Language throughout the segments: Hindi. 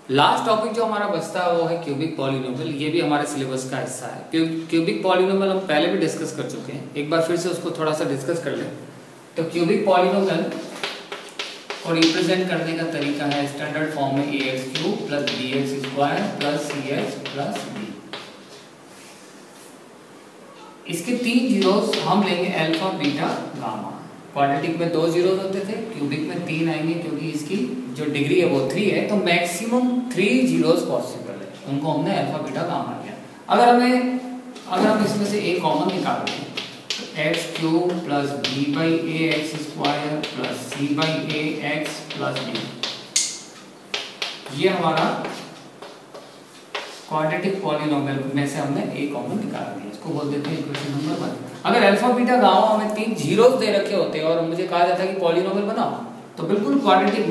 लास्ट टॉपिक जो हमारा बचता है वो है क्यूबिक पॉलिनोमियल। ये भी हमारे सिलेबस का हिस्सा है। क्यूबिक पॉलिनोमियल हम पहले भी डिस्कस कर चुके हैं, एक बार फिर से उसको थोड़ा सा डिस्कस कर लें। तो क्यूबिक पॉलिनोमियल को रिप्रेजेंट करने का तरीका है स्टैंडर्ड फॉर्म में ax³ + bx² + cx + d। इसके 3 जीरोस हम लेंगे अल्फा, बीटा, गामा। क्वाड्रेटिक में 2 जीरोस होते थे, क्यूबिक में 3 आएंगे क्योंकि इसकी जो डिग्री है वो 3 है, तो मैक्सिमम 3 जीरोस पॉसिबल है। उनको हमने अल्फा, बीटा, गामा लिया। अगर हम इसमें से एक कॉमन निकाल दें तो x³ + b/ax² + c/ax + b, ये हमारा क्वाड्रेटिक पॉलिनोमियल में से हमने एक कॉमन निकाल दिया। इसको बोल देते हैं इक्वेशन नंबर 1। अगर अल्फा, बीटा, गामा हमें 3 जीरोस दे रखे होते और मुझे कहा जाता है कि पॉलिनोमियल बनाओ, तो बिल्कुल क्वाड्रेटिक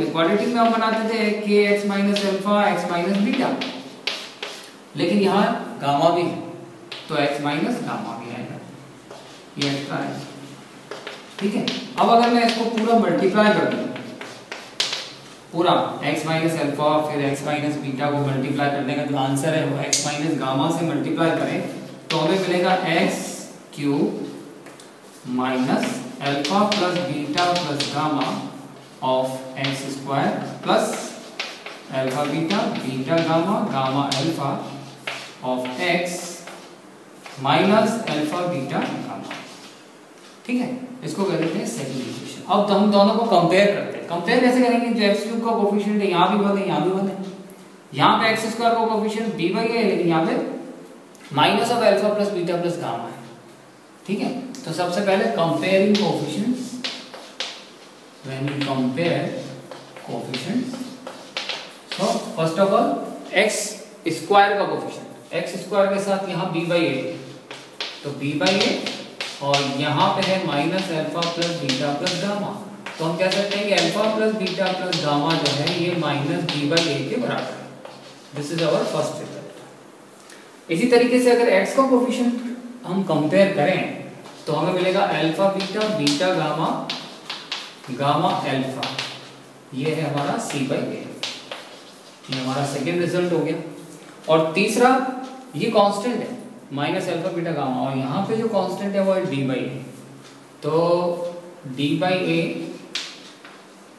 में हम बनाते थे kx - अल्फा x - बीटा, लेकिन यहाँ गामा भी है तो x - गामा भी आएगा, ये एक्स्ट्रा है। ठीक है, अब अगर मैं इसको पूरा मल्टीप्लाई कर दूं, पूरा x - अल्फा फिर x - बीटा को मल्टीप्लाई करने का जो आंसर है वो x - गामा से मल्टीप्लाई करें तो हमें मिलेगा x³ - alpha + beta + gamma of x² plus alpha beta, beta gamma, gamma alpha of x - alpha beta gamma. ठीक है, इसको कह देते हैं सेकंड इक्वेशन। अब तो हम दोनों को कंपेयर करते हैं। कंपेयर कैसे करेंगे? जो x³ का कोफिशिएंट है यहाँ भी 1 है, यहाँ भी 1 है। यहाँ पे x² का कोफिशिएंट b/a है, लेकिन यहाँ पे minus of alpha + beta + gamma है। ठीक है, तो सबसे पहले comparing coefficients, when you compare coefficients, so first of all x² का कोफिशिएंट, x² के साथ यहाँ b/a, तो b/a और यहाँ पे है -अल्फा + बीटा + गामा, तो हम कह सकते हैं कि अल्फा + बीटा + गामा जो है ये -b/a के बराबर है। This is our first result. इसी तरीके से अगर x का कोफिशिएंट हम कंपेयर करें तो हमें मिलेगा alpha beta, beta gamma, gamma alpha, ये है हमारा c/a। ये हमारा सेकेंड रिजल्ट हो गया। और तीसरा, ये कांस्टेंट है -अल्फा बीटा गामा, और यहाँ पे जो कांस्टेंट है वो है d/a, तो d/a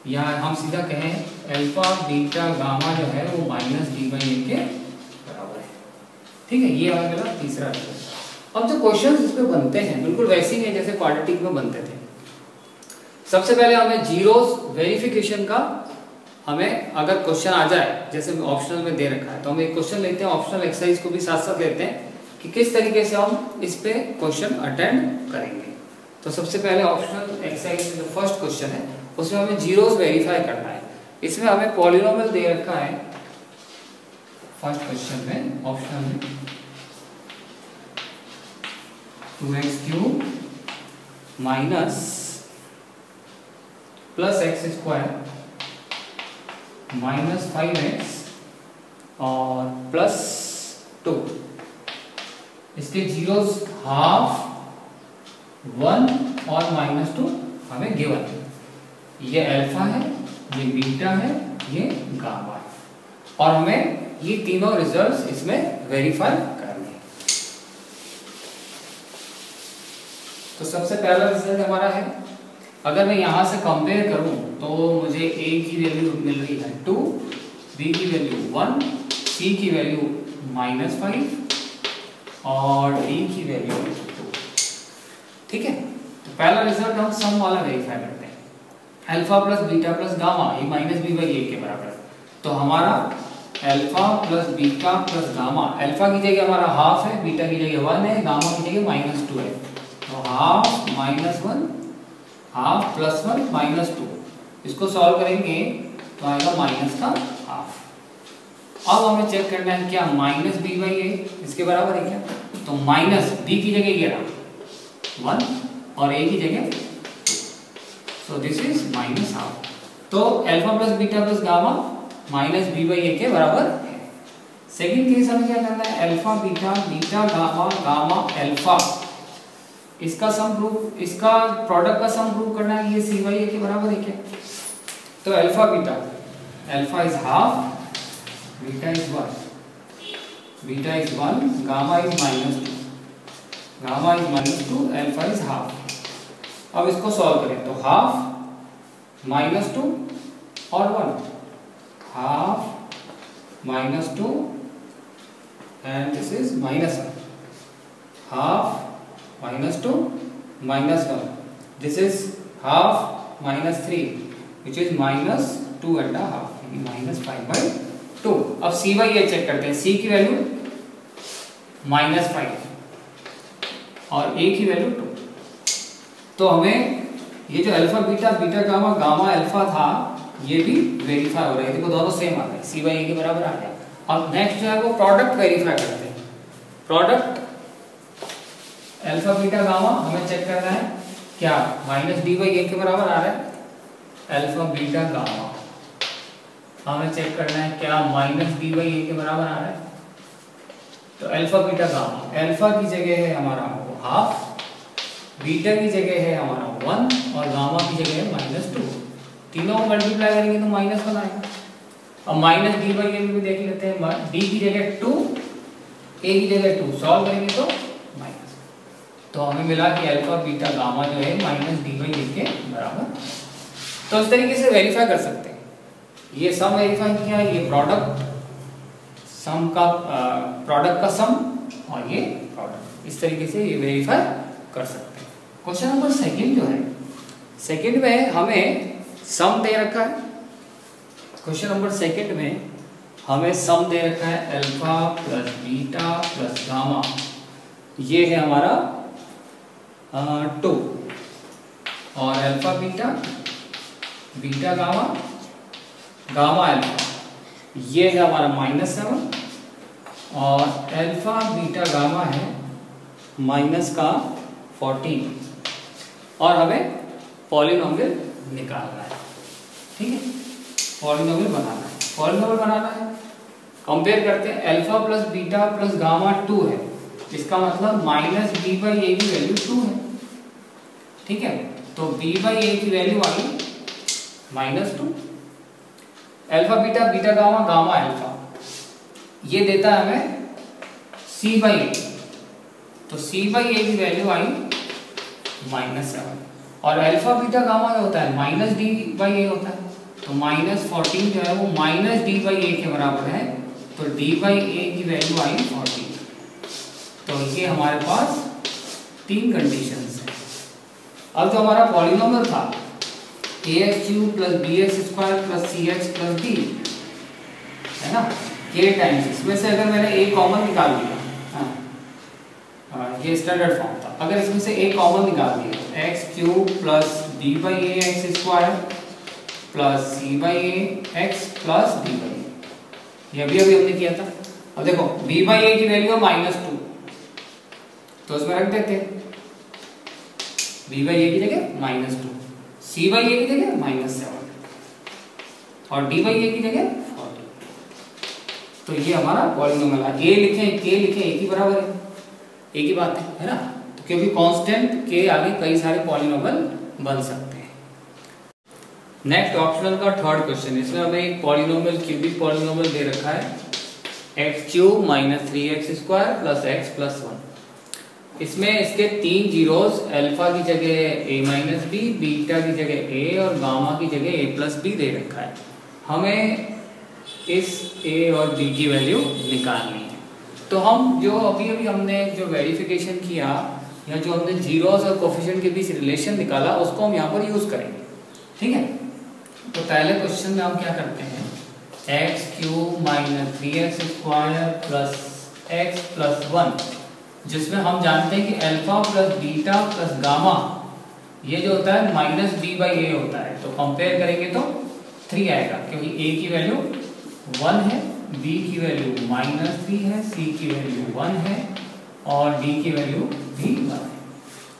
या हम सीधा कहें अल्फा बीटा गामा जो है वो -d/a के बराबर है। ठीक है, ये हमारा मिला तीसरा रिजल्ट। अब जो क्वेश्चंस इस पे बनते हैं बिल्कुल वैसे ही है जैसे क्वाड्रेटिक में बनते थे। सबसे पहले हमें जीरोस वेरिफिकेशन का, हमें अगर क्वेश्चन आ जाए जैसे ऑप्शनल में दे रखा है तो हम एक क्वेश्चन लेते हैं, ऑप्शनल एक्सरसाइज को भी साथ साथ लेते हैं कि किस तरीके से हम इस पे क्वेश्चन अटेंड करेंगे। तो सबसे पहले ऑप्शनल एक्सरसाइज जो फर्स्ट क्वेश्चन है उसमें हमें जीरोस वेरीफाई करना है। इसमें हमें पॉलिनोमियल दे रखा है फर्स्ट क्वेश्चन में, ऑप्शनल में 2x³ + x² -5x और +2। इसके जीरोस हाफ, 1 और -2 हमें गिवन है। ये अल्फा है, ये बीटा है, ये गामा है, और हमें ये तीनों रिजल्ट्स इसमें वेरीफाई करने हैं। तो सबसे पहला रिजल्ट हमारा है, अगर मैं यहाँ से कंपेयर करूँ तो मुझे a की वैल्यू मिल रही है 2, b की वैल्यू 1, c की वैल्यू -5 और d की वैल्यू 2। ठीक है, तो पहला रिजल्ट हम सम वाला वेरीफाई करते हैं। अल्फा + बीटा + गामा ये -b/a के बराबर है, तो हमारा अल्फा + बीटा + गामा, अल्फा की जगह हमारा हाफ है, बीटा की जगह 1 है, गामा की जगह -2 है, तो हाफ -1 हाफ +1 -2, इसको सॉल्व करेंगे तो आएगा माइनस का हाफ। अब हमें चेक करना है क्या -b/a इसके बराबर है क्या, तो -b की जगह ये रहा 1 और a की जगह 2, सो दिस इज -हाफ। तो अल्फा + बीटा + गामा -b/a के बराबर है। सेकंड केस हमें क्या करना है, alpha beta, beta gamma, gamma alpha, इसका सम प्रूफ, इसका प्रोडक्ट का सम प्रूफ करना है, ये c/a के बराबर है क्या। तो alpha beta, alpha is half, beta is 1, beta is 1, gamma is -2, gamma is -2, alpha is half. अब इसको सॉल्व करें तो हाफ -2 और 1, half -2 and this is -1, half -2 -1, this is half -3 which is -2 and a half, -5/2। अब c बाई ए चेक करते हैं, c की वैल्यू -5 और a की वैल्यू 2। तो हमें ये जो alpha beta, beta gamma, gamma alpha था, ये भी वेरीफाई हो रहा है। देखो दोनों सेम आ गए, c बाई ए के बराबर आ गया। अब नेक्स्ट जो है वो प्रोडक्ट वेरीफाई करते हैं। प्रोडक्ट अल्फा बीटा गामा हमें चेक करना है, क्या -d/a के बराबर आ रहा है। अल्फा बीटा गामा हमें चेक करना है, क्या -d/a के बराबर आ रहा है। तो अल्फा बीटा गामा, अल्फा की जगह है हमारा वो हाफ, बीटा की जगह है हमारा 1 और गामा की जगह है -2। तीनों को मल्टीप्लाई करेंगे तो -1 आएगा। अब -d/a भी देख लेते हैं, d की जगह 2, a की जगह 2, सॉल्व करेंगे तो माइनस। तो हमें मिला कि अल्फा बीटा गामा जो है -d/a के बराबर। तो इस तरीके से वेरीफाई कर सकते हैं। ये सम वेरीफाई किया, ये प्रोडक्ट सम का प्रोडक्ट का सम और ये प्रोडक्ट, इस तरीके से ये वेरीफाई कर सकते हैं। क्वेश्चन नंबर सेकंड जो है, सेकंड में हमें सम दे रखा है। क्वेश्चन नंबर सेकंड में हमें सम दे रखा है alpha plus beta plus gamma, ये है हमारा 2 और alpha beta, beta gamma, gamma alpha, ये है हमारा -7 और अल्फा बीटा गामा है -14 और हमें पॉलिनोमियल निकालना है। ठीक है, पॉलिनोमियल बनाना है। पॉलिनोमियल बनाना है, कंपेयर करते हैं। Alpha plus beta plus gamma 2 है, इसका मतलब -b/a की वैल्यू 2 है। ठीक है, तो b/a की वैल्यू आई -2। Alpha beta, beta gamma, gamma alpha, ये देता है हमें c/a, तो c/a की वैल्यू आई -7 और अल्फा बीटा गामा क्या होता है, -d/a होता है। तो -14 जो है वो -d/a के बराबर है, तो d/a की वैल्यू आई 14। तो ये हमारे पास 3 कंडीशंस हैं। अब जो हमारा पॉलिनोमियल था ax³ + bx² + cx + d है ना, k टाइम्स, इसमें से अगर मैंने a कॉमन निकाल दिया, ये स्टैंडर्ड फॉर्म था, अगर इसमें से a कॉमन निकाल दिया x³ + b/ax² + c/ax + d/a, ये अभी हमने किया था। अब देखो b/a की वैल्यू है -2, तो उसमें रख देते हैं b/a की जगह -2, c/a की जगह -7 और d/a की जगह 40। तो ये हमारा पॉलिनोमियल है। a लिखें, k लिखें, एक ही बराबर है, एक ही बात है ना। तो क्योंकि कांस्टेंट के आगे कई सारे पॉलिनोमियल बन सकते हैं। नेक्स्ट ऑप्शनल का थर्ड क्वेश्चन, इसमें हमें एक पॉलिनोमियल, क्यूबिक पॉलिनोमियल दे रखा है x³ - 3x² + x + 1। इसमें इसके 3 जीरोस, अल्फा की जगह a-b, बीटा की जगह a और गामा की जगह a + b दे रखा है। हमें इस a और b की वैल्यू निकालनी है। तो हम जो अभी हमने जो वेरिफिकेशन किया या जो हमने जीरोस और कोफिशिएंट के बीच रिलेशन निकाला, उसको हम यहाँ पर यूज करेंगे। ठीक है, तो पहले क्वेश्चन में हम क्या करते हैं, x³ - 3x² + x + 1, जिसमें हम जानते हैं कि alpha plus beta plus gamma ये जो होता है -d/a होता है। तो कंपेयर करेंगे तो 3 आएगा, क्योंकि a की वैल्यू 1 है, b की वैल्यू -3 है, c की वैल्यू 1 है और d की वैल्यू भी 1 है।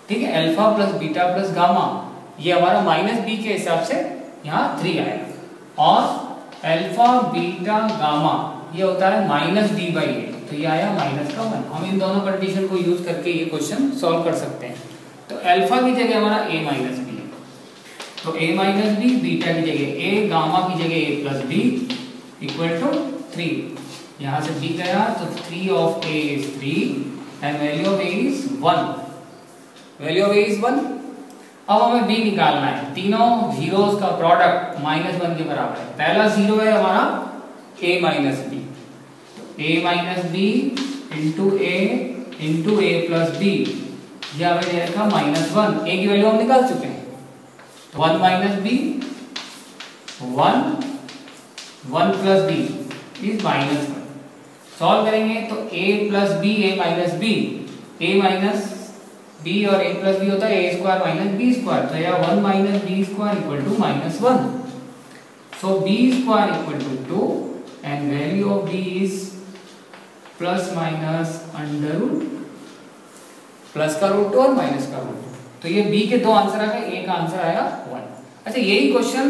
ठीक है, alpha plus beta plus gamma ये हमारा -b के हिसाब से यहाँ 3 आएगा और अल्फा बीटा गामा ये होता है -d/a, तो ये आया -1। हम इन दोनों कंडीशन को यूज करके ये क्वेश्चन सॉल्व कर सकते हैं। तो अल्फा की जगह हमारा a - b, तो a - b, बीटा की जगह a, गामा की जगह a + b = 3। यहाँ से b गया तो 3 of a is 3 and value of a is 1. Value of a is 1. अब हमें b निकालना है. तीनों जीरोस का प्रोडक्ट -1 के बराबर है. पहला जीरो है हमारा a minus b. a minus b into a plus b. ये हमें दे रखा -1. a की वैल्यू हम निकाल चुके हैं. 1 minus b 1 plus b is -1. Solve करेंगे तो a plus b a minus b और a प्लस b होता है a square minus b square. तो यह 1 minus b square equal to -1. So b square equal to 2 and value of b is plus minus under root plus का रूट 2 और माइनस का रूट 2. तो ये b के दो आंसर आ गए. a का आंसर आया 1. अच्छा, यही क्वेश्चन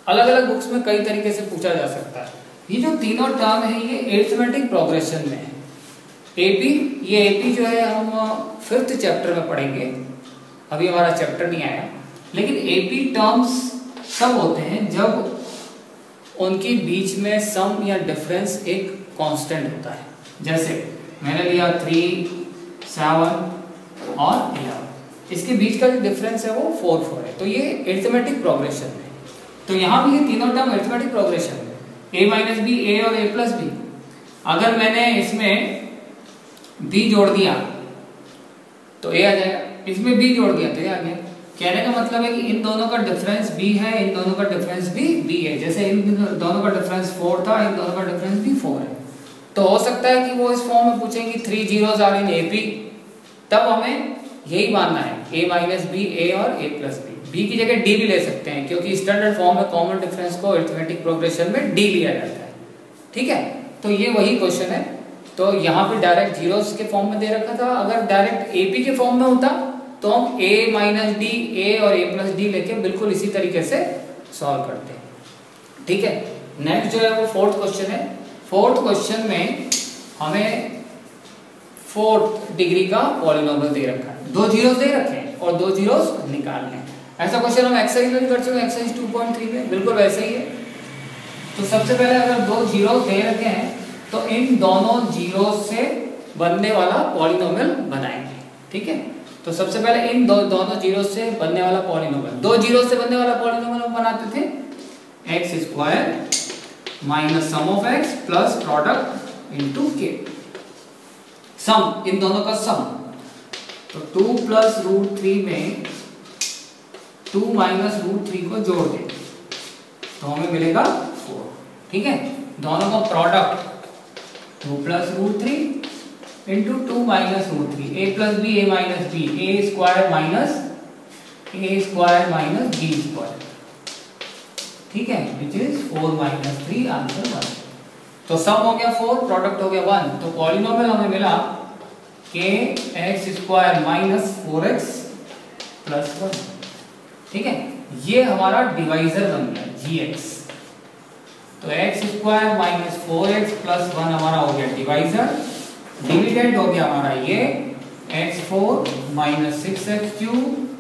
अलग अलग बुक्स में कई तरीके से पूछा जा सकता है. ये जो तीनों टर्म है ये अरिथमेटिक प्रोग्रेशन में है. एपी, ये एपी जो है हम 5th चैप्टर में पढ़ेंगे. अभी हमारा चैप्टर नहीं आया. लेकिन एपी टर्म्स तब होते हैं जब उनके बीच में सम या डिफरेंस एक कांस्टेंट होता है. जैसे मैंने लिया 3, 7 और 11. इसके बीच का जो डिफरेंस है वो 4 है. तो ये अरिथमेटिक प्रोग्रेशन है. तो यहाँ भी ये तीनों टर्म अरिथमेटिक प्रोग्रेशन है. a माइनस बी, ए और a प्लस बी. अगर मैंने इसमें b जोड़ दिया तो a आ जाएगा. इसमें b जोड़ दिया तो a आ गया. कहने का मतलब है कि इन दोनों का डिफरेंस b है, इन दोनों का डिफरेंस भी b है. जैसे इन दोनों का डिफरेंस 4 था, इन दोनों का डिफरेंस भी 4 है. तो हो सकता है कि वो इस फॉर्म में पूछेंगे 3 zeros आर इन AP. तब हमें यही मानना है a माइनस बी, a और a प्लस बी. b की जगह d भी ले सकते हैं क्योंकि स्टैंडर्ड फॉर्म में कॉमन डिफरेंस को अरिथमेटिक प्रोग्रेशन में d लिया जाता है. ठीक है. तो ये वही क्वेश्चन है. तो यहाँ पे डायरेक्ट जीरोस के फॉर्म में दे रखा था. अगर डायरेक्ट AP के फॉर्म में होता तो हम a माइनस डी, a और a प्लस डी लेके बिल्कुल इसी तरीके से सॉल्व करते हैं. ठीक है. नेक्स्ट जो है वो 4th क्वेश्चन है. 4th क्वेश्चन में हमें 4th डिग्री का पॉलिनोमियल दे रखा है. 2 जीरोस दे रखे हैं और 2 जीरोस निकालने हैं. ऐसा क्वेश्चन हम एक्सरसाइज में कर चुके हैं, एक्सरसाइज 2.3 में. बिल्कुल वैसे ही है. तो सबसे पहले अगर 2 जीरोस दे रखे हैं तो इन दोनों जीरोस से बनने वाला पॉलिनोमियल बनाएंगे. ठीक है. तो सबसे पहले इन दोनों जीरोस से बनने वाला पॉलिनोमियल, 2 जीरोस से बनने वाला पॉलिनोमियल हम बनाते थे x square minus sum of x plus product into के. सम, इन दोनों का सम. तो 2 प्लस रूट 3 में 2 माइनस रूट 3 को जोड़ दें तो हमें मिलेगा 4. ठीक है. दोनों का product 2 plus root 3 into 2 minus root 3. a plus b, a minus b, a square minus b square. ठीक है. Which is 4 minus 3, answer 1. तो सम हो गया 4, प्रोडक्ट हो गया 1. तो पॉलिनोमियल हमें मिला के x square minus 4x plus 1. ठीक है. ये हमारा डिवाइजर बन गया gx. तो x square minus 4x plus 1 हमारा हो गया डिवाइजर. डिविडेंड हो गया हमारा ये x4 minus 6x cube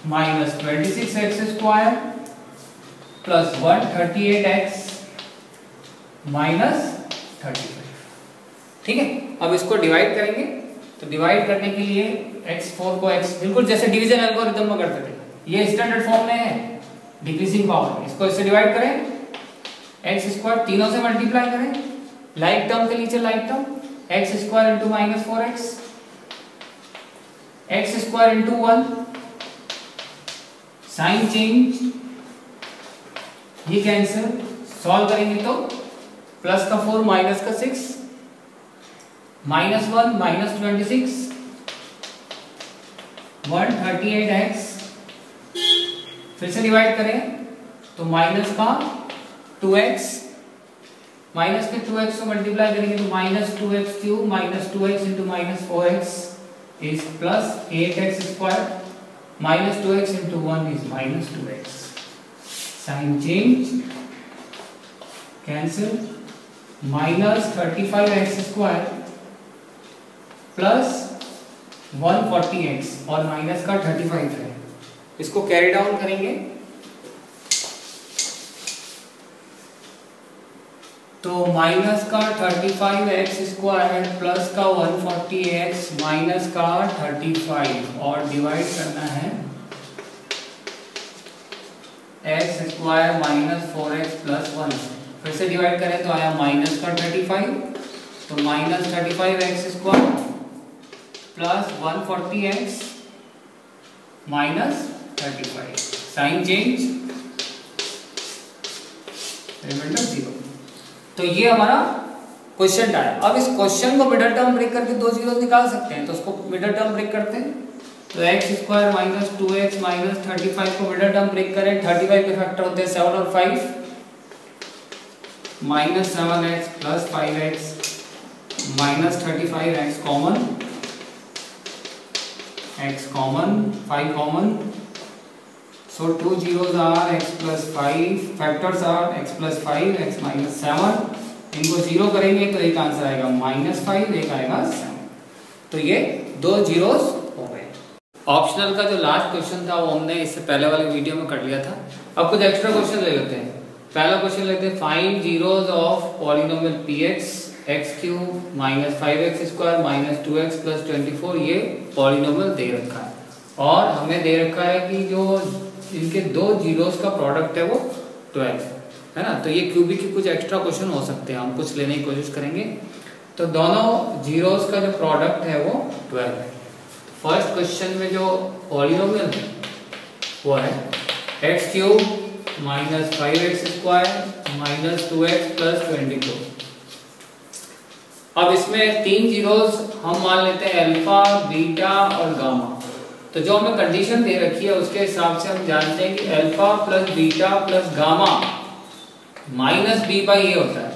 minus 26x square plus 138x minus 35. ठीक है. अब इसको डिवाइड करेंगे. तो डिवाइड करने के लिए x4 को x, बिल्कुल जैसे डिवीजन एल्गोरिथम में करते थे, ये स्टैंडर्ड फॉर्म में है डिक्रीजिंग पावर. इसको इससे डिवाइड करें, एक्स स्क्वायर तीनों से मल्टीप्लाई करें, लाइक टर्म के नीचे like term, x square into minus 4x, x square into 1, sign change, ये कैंसिल. सॉल्व करेंगे तो प्लस का 4 माइनस का 6, माइनस 1 माइनस 26, 138x. फिर से डिवाइड करें तो माइनस का 2x, माइनस के 2x को मल्टीप्लाई करेंगे तो minus 2x cube minus 2x into minus 4x is plus 8x square, minus 2x into 1 is minus 2x. Sign change, cancel, minus 35x square plus 140x और माइनस का 35 है. इसको कैरी डाउन करेंगे तो माइनस का 35x² प्लस का 140x माइनस का 35 और डिवाइड करना है x² माइनस 4x प्लस 1 से। फिर से डिवाइड करें तो आया माइनस का 35, तो minus 35x² plus 140x minus 35, sign change, reminder 0। तो ये हमारा क्वेश्चन आया। अब इस क्वेश्चन को मिडल टर्म ब्रेक करके दो जीरो निकाल सकते हैं, तो उसको मिडल टर्म ब्रेक करते हैं। तो x² माइनस 2x माइनस 35 को मिडल टर्म ब्रेक करें। 35 के फैक्टर होते हैं 7 और 5, minus 7x plus 5x minus 35x common, x common, 5 common, so 2 zeros are x plus 5, factors are x plus 5, x minus 7, इनको जीरो करेंगे तो एक आंसर आएगा -5, एक आएगा 7। तो ये दो जीरोस हो गए। ऑप्शनल का जो लास्ट क्वेश्चन था वो हमने इससे पहले वाले वीडियो में कर लिया था। अब कुछ एक्स्ट्रा क्वेश्चन ले लेते हैं। पहला क्वेश्चन लेते हैं, find zeros of polynomial px x³ minus 5x² minus 2x plus 24। ये पॉलिनोमियल दे रखा है और हमें दे रखा है कि जो इनके दो जीरोस का प्रोडक्ट है वो 12 है ना। तो ये क्यूबिक के कुछ एक्स्ट्रा क्वेश्चन हो सकते हैं, हम कुछ लेने की कोशिश करेंगे। तो दोनों जीरोस का जो प्रोडक्ट है वो 12 है। फर्स्ट क्वेश्चन में जो पॉलिनोमियल है वो है x³ minus 5x² minus 2x plus 24। अब इसमें तीन जीरोस हम मान लेते हैं अल्फा, बीटा और गामा। तो जो हमें कंडीशन दे रखी है उसके हिसाब से हम जानते हैं कि alpha plus beta plus gamma minus b by a होता है,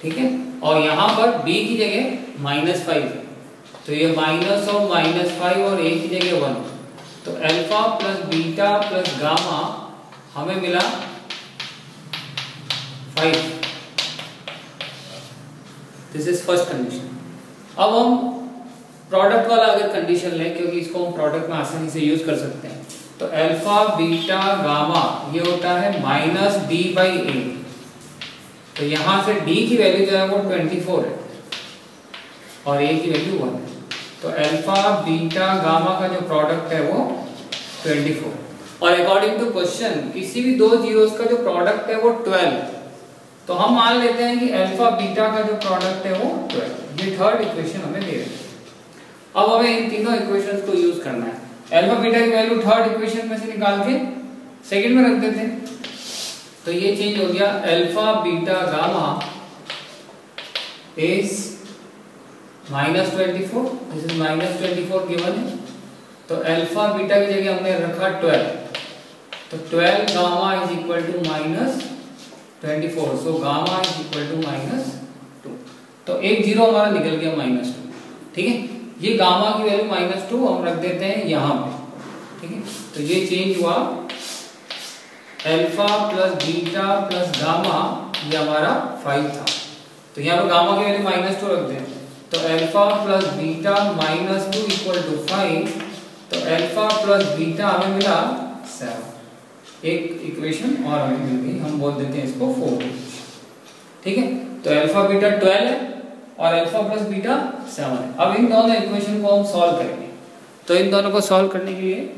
ठीक है। और यहाँ पर b की जगह -5 है, तो ये माइनस और -5 और a की जगह 1। तो alpha plus beta plus gamma हमें मिला 5। This is first condition. अब हम प्रोडक्ट वाला अगर कंडीशन लें, क्योंकि इसको हम प्रोडक्ट में आसानी से यूज कर सकते हैं, तो अल्फा बीटा गामा ये होता है -b बाई ए। तो यहां से d की वैल्यू जो है वो 24 है और a की वैल्यू 1 है। तो अल्फा बीटा गामा का जो प्रोडक्ट है वो 24। और अकॉर्डिंग टू क्वेश्चन किसी भी दो जीरोस का जो प्रोडक्ट है वो 12। तो हम मान लेते हैं कि अल्फा बीटा का जो प्रोडक्ट है वो 12। ये थर्ड इक्वेशन हमें दे रही है। अब हमें इन तीनों इक्वेशंस को यूज करना है। अल्फा बीटा की वैल्यू थर्ड इक्वेशन में से निकाल के सेकंड में रख देते हैं। तो ये चेंज हो गया, alpha beta gamma is -24, this is -24 given है। तो अल्फा बीटा की जगह हमने रखा 12, तो 12 gamma is equal to -24, so gamma is equal to -2। तो एक जीरो हमारा निकल गया -2, ठीक है। ये गामा की वैल्यू -2 हम रख देते हैं यहाँ पे, ठीक है। तो ये चेंज हुआ, alpha plus beta plus gamma ये हमारा 5 था। तो यहाँ पे गामा की वैल्यू -2 रख देते हैं। तो alpha plus beta -2 equal to 5। तो अल्फा प्लस बीटा हमें मिला 7। एक इक्वेशन और हमें मिल गई, हम बोल देते हैं इसको 4, ठीक है। तो अल्फा बीटा 12 है और अल्फा प्लस बीटा 7 है। अब इन दोनों इक्वेशन को हम सॉल्व करेंगे। तो इन दोनों को सॉल्व करने के लिए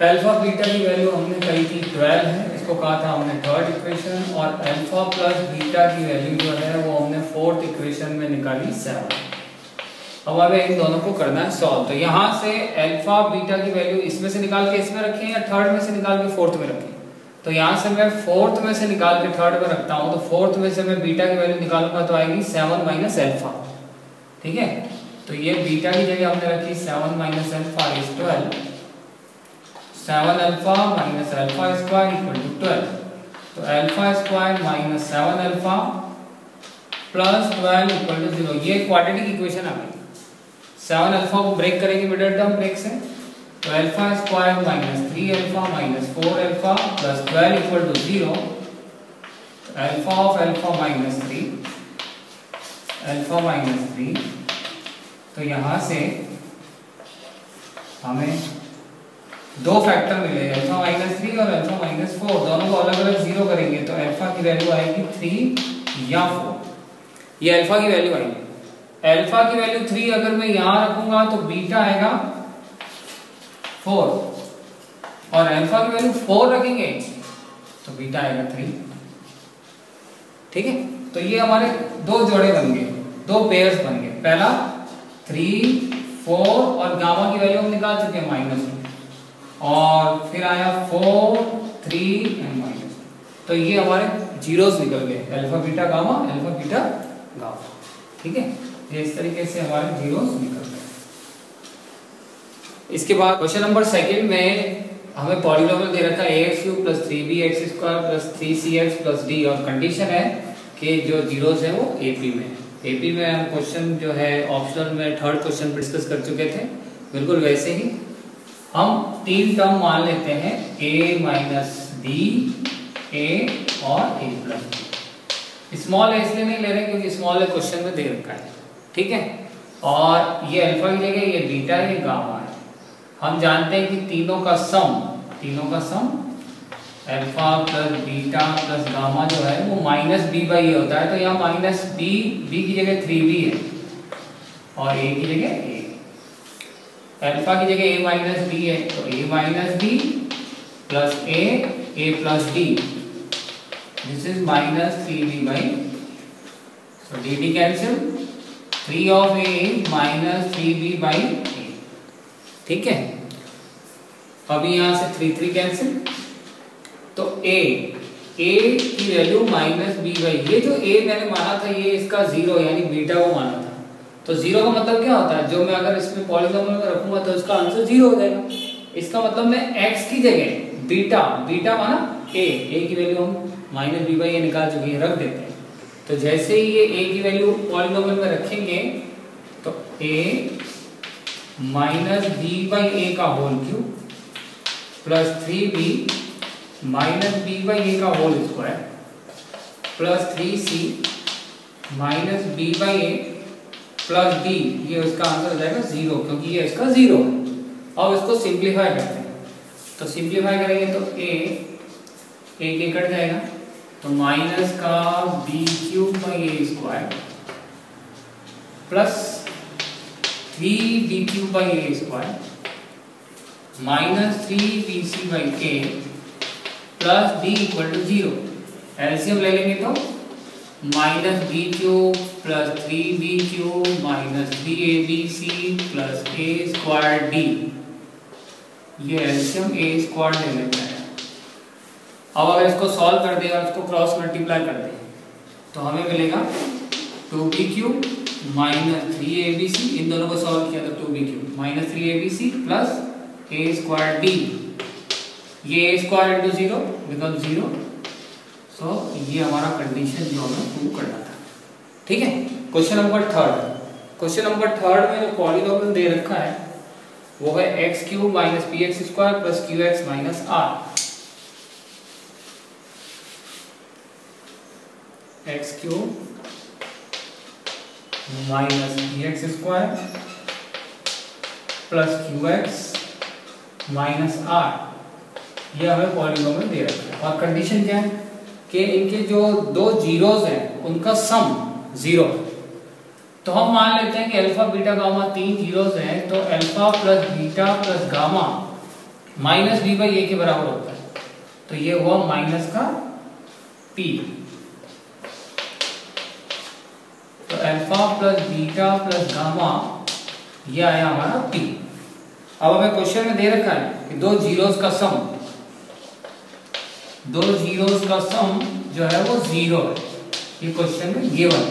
अल्फा बीटा की वैल्यू हमने कही थी 12 है, इसको कहा था हमने थर्ड इक्वेशन। और अल्फा प्लस बीटा की वैल्यू जो है वो हमने फोर्थ इक्वेशन में निकाली 7। अब हमें इन दोनों को करना है सॉल्व। तो यहाँ से अल्फा बीटा की वैल्यू इसमें से निकाल के इसमें रखें या थर्ड में से निकाल के फोर्थ में रखें। तो यहाँ से मैं फोर्थ में से निकाल के थर्ड में रखता हूँ। तो फोर्थ में से मैं बीटा की वैल्यू निकालूंगा तो आएगी 7 माइनस अल्फा, ठीक है। तो ये बीटा की जगह हमने रखी 7 minus alpha is 12। 7 alpha minus alpha square equal to 12। तो alpha square minus 7 alpha plus 12 equal to 0। ये क्वाड्रेटिक इक्वेशन आ गई। 7 अल्फा को ब्रेक करेंगे मिडिल टर्म ब्रेक से, तो alpha square minus 3 alpha minus 4 alpha plus 12 equal to 0। Alpha of alpha minus 3 alpha minus 3 तो यहाँ से हमें दो फैक्टर मिले, अल्फा माइनस 3 और अल्फा माइनस 4, दोनों को अलग अलग जीरो करेंगे तो अल्फा की वैल्यू आएगी 3 या 4। ये अल्फा की वैल्यू आएगी। अल्फा की वैल्यू 3 अगर मैं यहां रखूंगा तो बीटा आएगा 4, और अल्फा की वैल्यू 4 रखेंगे तो बीटा आएगा 3। ठीक है, तो ये हमारे दो जोड़े बन गए, दो पेयर्स बन गए। पहला 3, 4 और गामा की वैल्यू हम निकाल चुके हैं -2, और फिर आया 4, 3 एंड -2। तो ये हमारे जीरोस निकल गए, alpha beta gamma, alpha beta gamma. ठीक है, ये इस तरीके से हमारे जीरोस निकल गए। इसके बाद क्वेश्चन नंबर 2 में हमें पॉलिनोमियल दे रखा है ax³ + 3bx² + 3cx + d, और कंडीशन है कि जो जीरोस है वो एपी में है। एपी में हम क्वेश्चन जो है ऑप्शनल में 3rd क्वेश्चन डिस्कस कर चुके थे। बिल्कुल वैसे ही हम 3 टर्म मान लेते हैं, a माइनस b, a और a प्लस b। स्मॉल है इसलिए नहीं ले रहे क्योंकि स्मॉल है क्वेश्चन में दे रखा है। ठीक है, और ये अल्फा की जगह ये बीटा है, ये गामा है। हम जानते हैं कि तीनों का sum alpha plus beta plus gamma जो है वो -b/a होता है। तो यहाँ -b की जगह 3b है और a की जगह a। अल्फा की जगह a माइनस b है तो a minus b plus a plus d, this is -3b/a। So dd cancel, 3 of a is -3b/a। ठीक है, अभी यहाँ से 3 कैंसिल, तो a की वैल्यू -b/a। ये जो a मैंने माना था ये इसका 0 यानी बीटा को माना था। तो 0 का मतलब क्या होता है, जो मैं अगर इसमें पॉलीनोमियल में रखूंगा तो इसका आंसर 0 हो जाएगा। इसका मतलब मैं x की जगह बीटा माना a की वैल्यू हम -b/a निकाल चुके हैं, रख देते हैं। तो जैसे ही ये a की वैल्यू पॉलीनोमियल में रखेंगे तो a -b/a का whole cube plus 3b -b/a का whole square plus 3c -b/a plus d, ये उसका आंसर हो जाएगा 0 क्योंकि ये इसका 0 है। अब इसको सिंप्लीफाई करते हैं, तो सिंप्लीफाई करेंगे तो a कट जाएगा, तो माइनस का b³ plus 3d³ minus 3bc/a plus d = 0। LCM ले लेंगे तो -b³ plus 3b³ minus 3abc plus a² d, ये एलसीएम a² ले लेता है। अब अगर इसको सॉल्व कर दें और इसको क्रॉस मल्टीप्लाई कर दें तो हमें मिलेगा 2b³ माइनस 3abc, इन दोनों को सॉल्व किया तो 2b³ minus 3abc plus a² d, ये a² × 0 बिकम 0। सो ये हमारा कंडीशन जो हमें प्रूव करना था। ठीक है, क्वेश्चन नंबर 3 में जो पॉलीनोमियल दे रखा है वो है x³ - px² + qx - r। x³ - px² plus qx - r, ये हमें पॉलीनोमियल दे रखा है। और कंडीशन क्या है कि इनके जो दो जीरोस हैं उनका सम 0। तो हम मान लेते हैं कि अल्फा बीटा गामा 3 जीरोस हैं, तो alpha plus beta plus gamma -b/a के बराबर होता है। तो ये हुआ माइनस का p, तो alpha plus beta plus gamma ये आया हमारा p। अब हमें क्वेश्चन में दे रखा है कि दो जीरोस का सम जो है वो 0 है, ये क्वेश्चन में गिवन।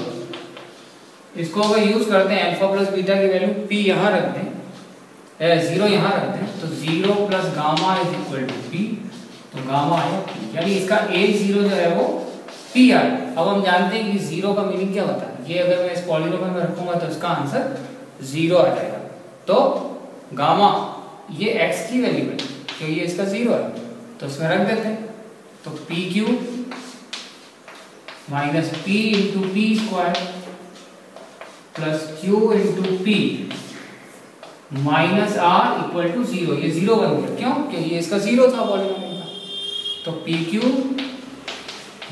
इसको अगर यूज करते हैं अल्फा प्लस बीटा की वैल्यू p यहाँ रख दें, 0 यहाँ रख दें, तो 0 + गामा = p, तो गामा आया p, यानी इसका a0 जो है वो p आया। अब हम जानते हैं कि 0 का मीनिंग क्या होता है, ये अगर मैं इस पॉलीनोमियल में रखूंगा तो इसका आंसर 0 आ जाएगा। तो गामा ये x की वैल्यू है क्योंकि ये इसका 0 है, तो इसमें रख देते हैं, तो p³ - p × p² plus q into p minus r equal to 0। ये 0 बन गया, क्यों? क्योंकि ये इसका 0 था पॉलिनोमियल का। तो p q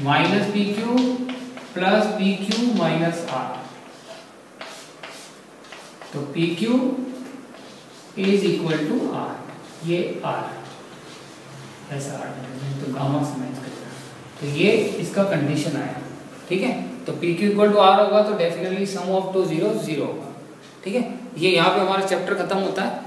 minus p q plus p q minus r, तो p q is equal to r, ये आर ऐसा आर तो गामा से मैच करता है। तो ये इसका कंडीशन आया, ठीक है। तो p q equal to r होगा तो definitely sum of two zero 0 होगा, ठीक है। ये यहाँ पे हमारा चैप्टर खत्म होता है।